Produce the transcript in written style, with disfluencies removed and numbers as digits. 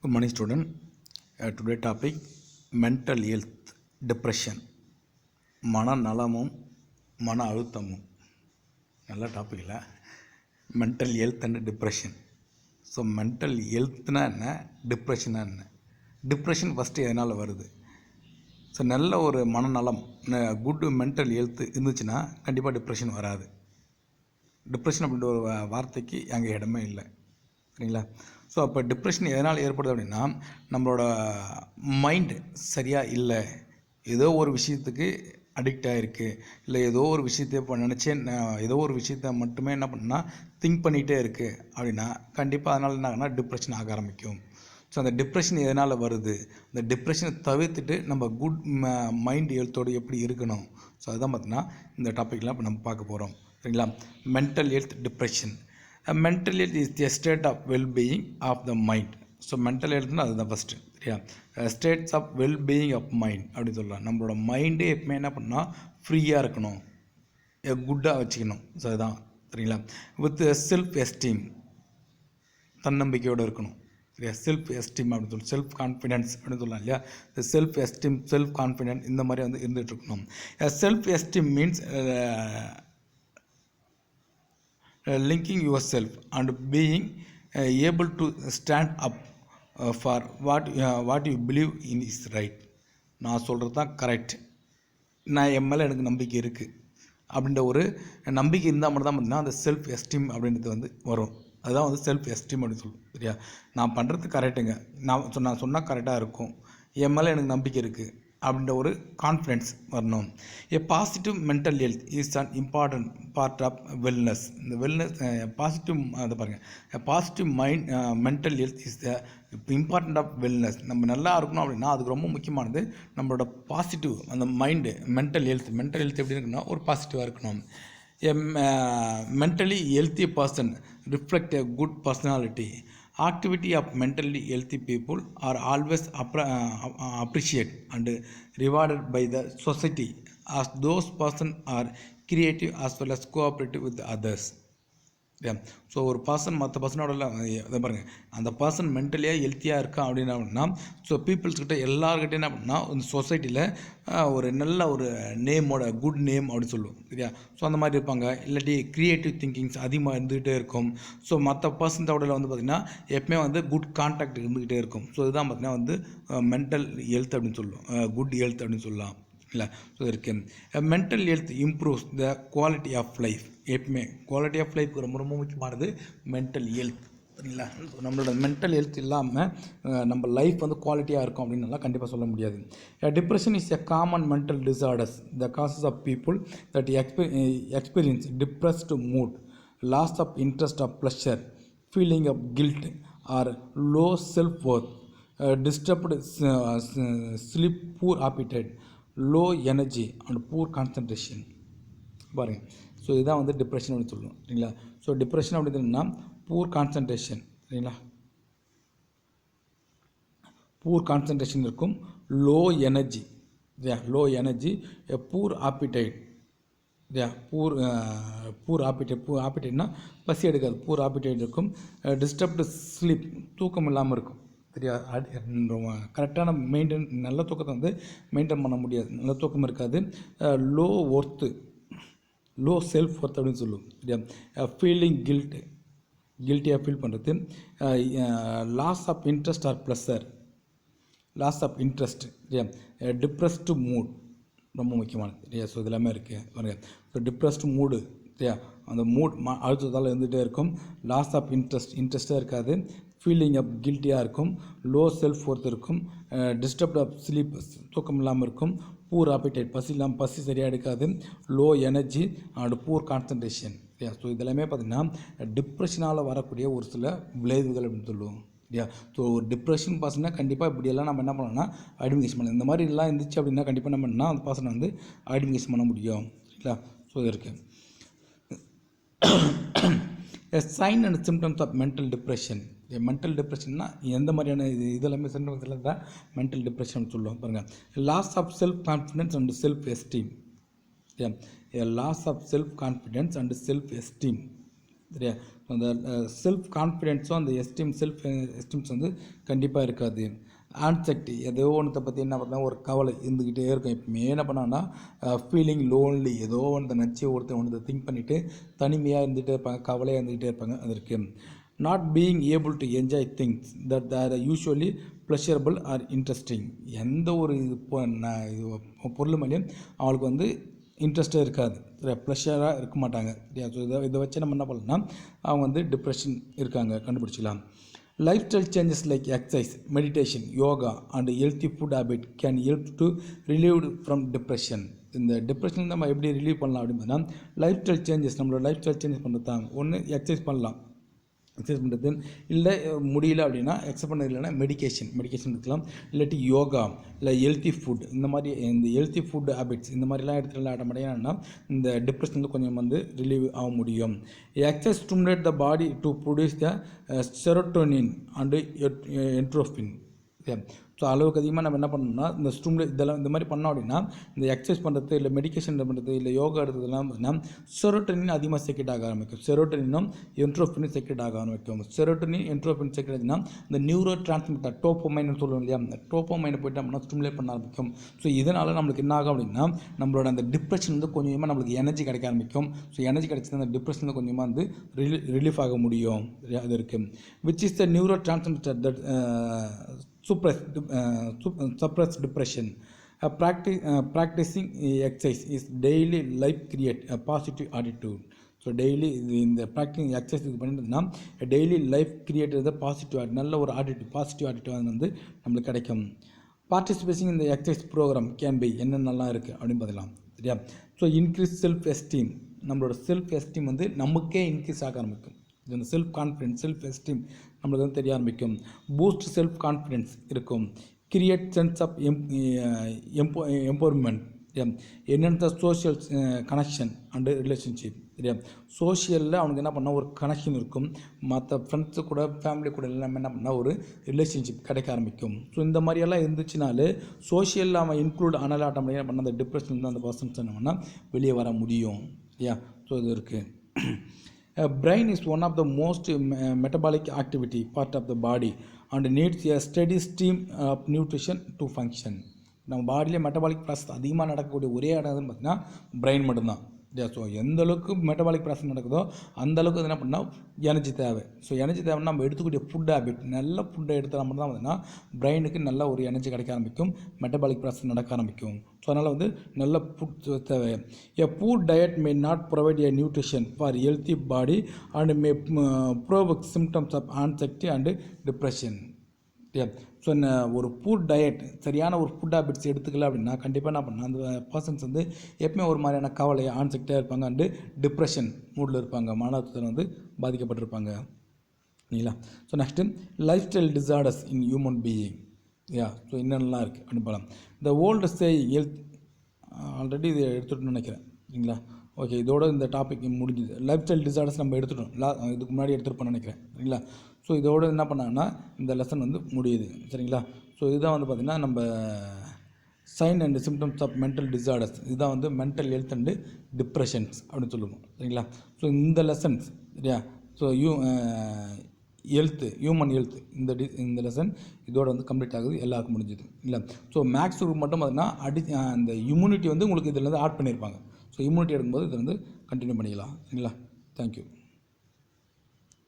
Good morning, student. Today topic mental health, depression. மனநலமும் மன அழுத்தமும் நல்ல டாபிக் இல்லை. Mental health and depression. So mental ஹெல்த்னா என்ன, டிப்ரெஷனா என்ன? டிப்ரெஷன் ஃபஸ்ட்டு எதனால் வருது? ஸோ நல்ல ஒரு மனநலம், குட் மென்டல் ஹெல்த் இருந்துச்சுன்னா கண்டிப்பாக டிப்ரெஷன் வராது. டிப்ரெஷன் அப்படின்ற ஒரு வார்த்தைக்கு அங்கே இடமே இல்லை, சரிங்களா? ஸோ அப்போ டிப்ரெஷன் எதனால் ஏற்படுது அப்படின்னா, நம்மளோட மைண்டு சரியாக இல்லை, ஏதோ ஒரு விஷயத்துக்கு அடிக்ட் ஆகிருக்கு, இல்லை ஏதோ ஒரு விஷயத்தை இப்போ நினச்சேன், ஏதோ ஒரு விஷயத்த மட்டுமே என்ன பண்ணால் திங்க் பண்ணிகிட்டே இருக்குது அப்படின்னா கண்டிப்பாக அதனால் என்ன ஆகுனா டிப்ரெஷன் ஆக ஆரம்பிக்கும். ஸோ அந்த டிப்ரெஷன் எதனால் வருது, அந்த டிப்ரெஷனை தவிர்த்துட்டு நம்ம குட் மைண்ட் ஹெல்த்தோடு எப்படி இருக்கணும், ஸோ அதுதான் பார்த்தீங்கன்னா இந்த டாப்பிக்லாம் இப்போ நம்ம பார்க்க போகிறோம், சரிங்களா? Mental health, depression. Mental health is the state of wellbeing of the mind. So mental ஹெல்த்னா அதுதான் ஃபஸ்ட்டு, சரியா? States of wellbeing of mind அப்படின்னு சொல்லலாம். நம்மளோட மைண்டே எப்பவுமே என்ன பண்ணால் ஃப்ரீயாக இருக்கணும், குட்டாக வச்சுக்கணும். ஸோ அதுதான், சரிங்களா? வித் செல்ஃப் எஸ்டீம், தன்னம்பிக்கையோடு இருக்கணும், சரியா? செல்ஃப் எஸ்டீம் அப்படின்னு சொல்லி, செல்ஃப் கான்ஃபிடென்ஸ் அப்படின்னு சொல்லலாம் இல்லையா? செல்ஃப் எஸ்டீம், செல்ஃப் கான்ஃபிடென்ட் இந்த மாதிரி வந்து இருந்துகிட்டு இருக்கணும். Self esteem means linking yourself and being able to stand up for what you believe in is right. நான் சொல்கிறது தான் கரெக்ட், நான் என் மேலே எனக்கு நம்பிக்கை இருக்குது அப்படின்ற ஒரு நம்பிக்கை இருந்தால் மட்டும் தான் பார்த்தீங்கன்னா அந்த செல்ஃப் எஸ்டீம் அப்படின்றது வந்து வரும். அதுதான் வந்து செல்ஃப் எஸ்டீம் அப்படின்னு சொல்லுவோம், சரியா? நான் பண்ணுறது கரெக்டுங்க, நான் சொன்னால் கரெக்டாக இருக்கும், என் மேலே எனக்கு நம்பிக்கை இருக்குது அப்படின்ற ஒரு கான்ஃபிடென்ஸ் வரணும். A positive mental health is an important part of wellness. இந்த வெல்னஸ் பாசிட்டிவ், அதை பாருங்கள், positive mind mental health is the important of wellness. நம்ம நல்லா இருக்கணும் அப்படின்னா அதுக்கு ரொம்ப முக்கியமானது நம்மளோட பாசிட்டிவ், அந்த mind mental health. Mental health எப்படி இருக்குன்னா ஒரு பாசிட்டிவாக இருக்கணும். A mentally healthy person reflects a good personality. Activity of mentally healthy people are always appreciated and rewarded by the society, as those persons are creative as well as cooperative with others. So ஒரு person மற்ற பர்சனோட இதை பாருங்கள், அந்த person மென்டலியாக ஹெல்த்தியாக இருக்கா அப்படின்னா so பீப்புள்ஸ்கிட்ட எல்லாருக்கிட்டே என்ன அப்படின்னா இந்த சொசைட்டியில் ஒரு நல்ல ஒரு நேமோட குட் நேம் அப்படின்னு சொல்லுவோம், சரியா? ஸோ அந்த மாதிரி இருப்பாங்க. இல்லாட்டி க்ரியேட்டிவ் திங்கிங்ஸ் அதிகமாக இருந்துகிட்டே இருக்கும். ஸோ மற்ற பர்சன்ஸோட வந்து பார்த்திங்கன்னா எப்பவுமே வந்து குட் கான்டாக்ட் இருந்துக்கிட்டே இருக்கும். ஸோ இதுதான் பார்த்திங்கன்னா வந்து மென்டல் ஹெல்த் அப்படின்னு சொல்லுவோம், குட் ஹெல்த் அப்படின்னு சொல்லலாம், இல்லை? ஸோ இருக்குது mental health improves the quality of life. எப்பவுமே குவாலிட்டி ஆஃப் லைஃப் ரொம்ப ரொம்ப முக்கியமானது மென்டல் ஹெல்த், சரிங்களா? நம்மளோட மென்டல் ஹெல்த் இல்லாமல் நம்ம லைஃப் வந்து குவாலிட்டியாக இருக்கும் அப்படின்னுலாம் கண்டிப்பாக சொல்ல முடியாது. Depression is a common mental disorders. The causes of people that experience depressed mood, loss of interest of pleasure, feeling of guilt or low self worth, disturbed sleep, poor appetite, low energy and poor concentration. பாருங்கள், so இதுதான் வந்து depression அப்படின்னு சொல்லுவோம், சரிங்களா? So depression அப்படின்னா பூர் concentration, சரிங்களா? பூர் concentration இருக்கும், low energy, low energy, பூர் appetite, பூர் ஆப்பிடைட்னா பசி எடுக்காது, பூர் ஆப்பிடைட் இருக்கும். டிஸ்டர்ப்டு ஸ்லீப், தூக்கம் இல்லாமல் இருக்கும், சரியா? கரெக்டான நல்ல தூக்கத்தை வந்து மெயின்டைன் பண்ண முடியாது, நல்ல தூக்கம் இருக்காது. Low worth, low self worth அப்படின்னு சொல்லுவோம், சரியா? ஃபீலிங் கில்ட்டியாக ஃபீல் பண்ணுறது. Loss of interest or pleasure, loss of interest, சரியா? டிப்ரெஸ்டு மூட் ரொம்ப முக்கியமானது, சரியா? ஸோ இது எல்லாமே இருக்குது பாருங்க. ஸோ டிப்ரெஸ்டு மூடு, சரியா? அந்த மூட் அழுத்தத்தால் இருந்துகிட்டே இருக்கும். லாஸ் ஆஃப் இன்ட்ரெஸ்ட்டாக இருக்காது. ஃபீலிங் ஆஃப் கில்ட்டியாக இருக்கும். லோ செல்ஃப் ஒர்த் இருக்கும். டிஸ்டர்ப்ட் ஆஃப் ஸ்லீப், தூக்கம் இல்லாமல் இருக்கும். பூர் ஆப்பிடைட், பசி சரியாக எடுக்காது. Low energy and poor concentration, சரியா? ஸோ இதெல்லாமே பார்த்திங்கன்னா டிப்ரெஷனால் வரக்கூடிய ஒரு சில விளைவுகள் அப்படின்னு சொல்லுவோம், சரியா? ஸோ ஒரு டிப்ரெஷன் பர்சனாக கண்டிப்பாக இப்படியெல்லாம் நம்ம என்ன பண்ணோம்னா ஐடென்டிஃபிகேஷன் பண்ணலாம். இந்த மாதிரி எல்லாம் இருந்துச்சு அப்படின்னா கண்டிப்பாக நம்ம என்ன அந்த பர்சனை வந்து ஐடென்டிஃபிகேஷன் பண்ண முடியும், சரிங்களா? ஸோ இது இருக்குது. A sign and symptoms of mental depression. Mental டிப்ரெஷன்னா எந்த மாதிரியான இதெல்லாமே சிம்டம்ஸ் தான் மென்டல் டிப்ரெஷன் சொல்லுவோம், பாருங்கள். Loss of self confidence and self esteem, loss of self confidence and self esteem, சரியா? அந்த செல்ஃப் கான்ஃபிடென்ஸும் அந்த செல்ஃப் எஸ்டீம்ஸ் வந்து கண்டிப்பாக இருக்காது. ஆன்சைட்டி ஏதோ ஒன்றத்தை பற்றி என்ன பண்ணால் ஒரு கவலை இருந்துக்கிட்டே இருக்கும். எப்பவுமே என்ன பண்ணான்னா ஃபீலிங் லோன்லி ஏதோ ஒன்று நினச்சி ஒன்று திங்க் பண்ணிவிட்டு தனிமையாக இருந்துகிட்டே இருப்பாங்க, கவலையாக இருந்துக்கிட்டே இருப்பாங்க. அது இருக்குது. Not being able to enjoy things that are usually pleasurable or interesting. எந்த ஒரு பொருள் மேலேயும் அவளுக்கு வந்து இன்ட்ரெஸ்ட்டாக இருக்காது, ப்ளஷராக இருக்க மாட்டாங்க. ஸோ இதை வச்சு நம்ம என்ன பண்ணலாம்னா அவங்க வந்து டிப்ரெஷன் இருக்காங்க கண்டுபிடிச்சிக்கலாம். Life style changes like exercise, meditation, yoga and healthy food habit can help to relieve from depression. இந்த டிப்ரெஷன் நம்ம எப்படி ரிலீவ் பண்ணலாம் அப்படின்னு பார்த்தா லைஃப் ஸ்டைல் சேஞ்சஸ், நம்மளோட லைஃப் ஸ்டைல் சேஞ்சஸ் பண்ணுறது தான். ஒன்று எக்ஸசைஸ் பண்ணலாம், எக்ஸசைஸ் பண்ணுறது இல்லை முடியல அப்படின்னா எக்ஸசைஸ் பண்ணது இல்லைன்னா மெடிக்கேஷன் இருக்கலாம், இல்லாட்டி யோகா இல்லை ஹெல்த்தி ஃபுட். இந்த மாதிரி இந்த ஹெல்த்தி ஃபுட் ஹேபிட்ஸ் இந்த மாதிரிலாம் எடுத்துகிட்டு ஆட்டோமேட்டிக்காக இந்த டிப்ரெஷன் வந்து கொஞ்சம் வந்து ரிலீவ் ஆக முடியும். Exercise stimulate the body to produce the serotonin and endorphin. So அளவுக்கு அதிகமாக நம்ம என்ன பண்ணணும்னா இந்த இதெல்லாம் இந்த மாதிரி பண்ணோம் அப்படின்னா இந்த எக்ஸசைஸ் பண்ணுறது இல்லை மெடிக்கேஷன் பண்ணுறது இல்லை யோகா எடுத்ததெல்லாம் பார்த்தீங்கன்னா செரோட்டோனின் அதிகமாக செக்ரெட் ஆக ஆரம்பிக்கும். செரோட்டோனினும் என்ட்ரோஃபினும் செக்ரெட் ஆக ஆரம்பிக்கும். செரோட்டோனின் என்ட்ரோஃபின் செக்ரெட் ஆச்சுன்னா இந்த நியூரோ டிரான்ஸ்மிட்டர் டோப்போமைன்னு சொல்லுவோம் இல்லையா, அந்த டோப்போமைனை போய்ட்டு நம்ம ஸ்டிமுலேட் பண்ண ஆரம்பிக்கும். ஸோ இதனால் நம்மளுக்கு என்ன ஆகும் அப்படின்னா நம்மளோட அந்த டிப்ரெஷன் வந்து கொஞ்சமாக நம்மளுக்கு எனர்ஜி கிடைக்க ஆரம்பிக்கும். ஸோ எனர்ஜி கிடைச்சி அந்த டிப்ரெஷன் வந்து கொஞ்சமாக வந்து ரிலீஃப் ஆக முடியும். அது இருக்குது. Which is the neuro transmitter that suppress depression. Practicing exercise is daily life create a positive attitude. So daily இந்த ப்ராக்டிஸ் எக்ஸசைஸ் இது பண்ணிட்டுனா daily life create the positive நல்ல ஒரு பாசிட்டிவ் ஆட்டிடியூட் வந்து நம்மளுக்கு கிடைக்கும். பார்ட்டிசிபேட்டிங் இந்த எக்ஸசைஸ் ப்ரோக்ராம் கேன் பி என்னென்னலாம் இருக்குது அப்படின்னு பார்த்துக்கலாம். சரியா? ஸோ இன்க்ரீஸ் செல்ஃப் எஸ்டீம், நம்மளோட செல்ஃப் எஸ்டீம் வந்து நமக்கே இன்க்ரீஸ் ஆக ஆரம்பிக்கும். இந்த செல்ஃப் கான்ஃபிடென்ஸ் செல்ஃப் எஸ்டீம் நம்மளுக்கு வந்து தெரிய ஆரம்பிக்கும். பூஸ்ட் செல்ஃப் கான்ஃபிடென்ஸ் இருக்கும். Create sense of empowerment. என்னென்ன சோஷியல் கனெக்ஷன் அண்டு ரிலேஷன்ஷிப். சரியா? சோஷியலில் அவனுக்கு என்ன பண்ணால் ஒரு கனெக்ஷன் இருக்கும், மற்ற ஃப்ரெண்ட்ஸு கூட ஃபேமிலி கூட எல்லாமே என்ன பண்ணால் ஒரு ரிலேஷன்ஷிப் கிடைக்க ஆரம்பிக்கும். ஸோ இந்த மாதிரியெல்லாம் இருந்துச்சுனாலே சோஷியலில் அவன் இன்க்ளூட் ஆனால் ஆட்டோமேட்டிக்காக பண்ண அந்த டிப்ரெஷன் தான் அந்த பர்சன்ஸ் என்ன பண்ணால் வெளியே வர முடியும். இல்லையா? ஸோ இது இருக்குது. Brain is one of the most metabolic activity part of the body and needs a steady stream of nutrition to function. நம்ம பாடியில் மெட்டபாலிக் ப்ராசஸ் அதிகமாக நடக்கக்கூடிய ஒரே இடம்னு பார்த்தீங்கன்னா பிரெயின் மட்டும்தான். ஸோ எந்த அளவுக்கு மெட்டபாலிக் ப்ராசஸ் நடக்குதோ அந்தளவுக்கு என்ன பண்ணால் எனர்ஜி தேவை. ஸோ எனர்ஜி தேவைன்னா நம்ம எடுத்துக்கூடிய ஃபுட் ஹேபிட் நல்ல ஃபுட்டை எடுத்தால் மட்டும் தான் பார்த்தீங்கன்னா பிரெயினுக்கு நல்ல ஒரு எனர்ஜி கிடைக்க ஆரம்பிக்கும், மெட்டபாலிக் ப்ராசஸ் நடக்க ஆரம்பிக்கும். ஸோ அதனால் வந்து நல்ல ஃபுட் தேவை. A poor diet may not provide a nutrition for healthy body and may provoke symptoms of anxiety and depression. So ஒரு ஃபுட் டயட் சரியான ஒரு ஃபுட் ஹேபிட்ஸ் எடுத்துக்கல அப்படின்னா கண்டிப்பாக என்ன பண்ணால் அந்த பர்சன்ஸ் வந்து எப்பவுமே ஒரு மாதிரியான கவலை ஆன்சைட்டியாக இருப்பாங்க அண்டு டிப்ரெஷன் மூடில் இருப்பாங்க, மன அழுத்தத்தில் வந்து பாதிக்கப்பட்டிருப்பாங்க. இல்லைங்களா? So next life style disorders in human being. So என்னென்னலாம் இருக்குது அப்படின்னு பார்க்கலாம். இந்த ஓல்டு சேயிங் ஆல்ரெடி இதை எடுத்துகிட்டு நினைக்கிறேன். சரிங்களா? ஓகே, இதோட இந்த டாபிக் முடிஞ்சுது. லைஃப் ஸ்டைல் டிசார்டர்ஸ் நம்ம எடுத்துட்டோம், இதுக்கு முன்னாடி எடுத்துருப்போம்னு நினைக்கிறேன். சரிங்களா? ஸோ இதோடு என்ன பண்ணாங்கன்னா இந்த லெசன் வந்து முடியுது. சரிங்களா? ஸோ இதுதான் வந்து பார்த்திங்கன்னா நம்ம sign and symptoms of mental disorders. இதுதான் வந்து மென்டல் ஹெல்த் அண்டு டிப்ரெஷன்ஸ் அப்படின்னு சொல்லுவோம். சரிங்களா? ஸோ இந்த லெசன்ஸ் சரியா? ஸோ ஹியூமன் ஹெல்த் இந்த லெசன் இதோட வந்து கம்ப்ளீட் ஆகுது, எல்லாருக்கும் முடிஞ்சுது. இல்லை ஸோ மேக்ஸ் குரூப் மட்டும் பார்த்திங்கன்னா அந்த இம்யூனிட்டி வந்து உங்களுக்கு இதில் வந்து ஆட் பண்ணியிருப்பாங்க. ஸோ இம்யூனிட்டி எடுக்கும்போது இதை வந்து கண்டினியூ பண்ணிக்கலாம். சரிங்களா? தேங்க்யூ.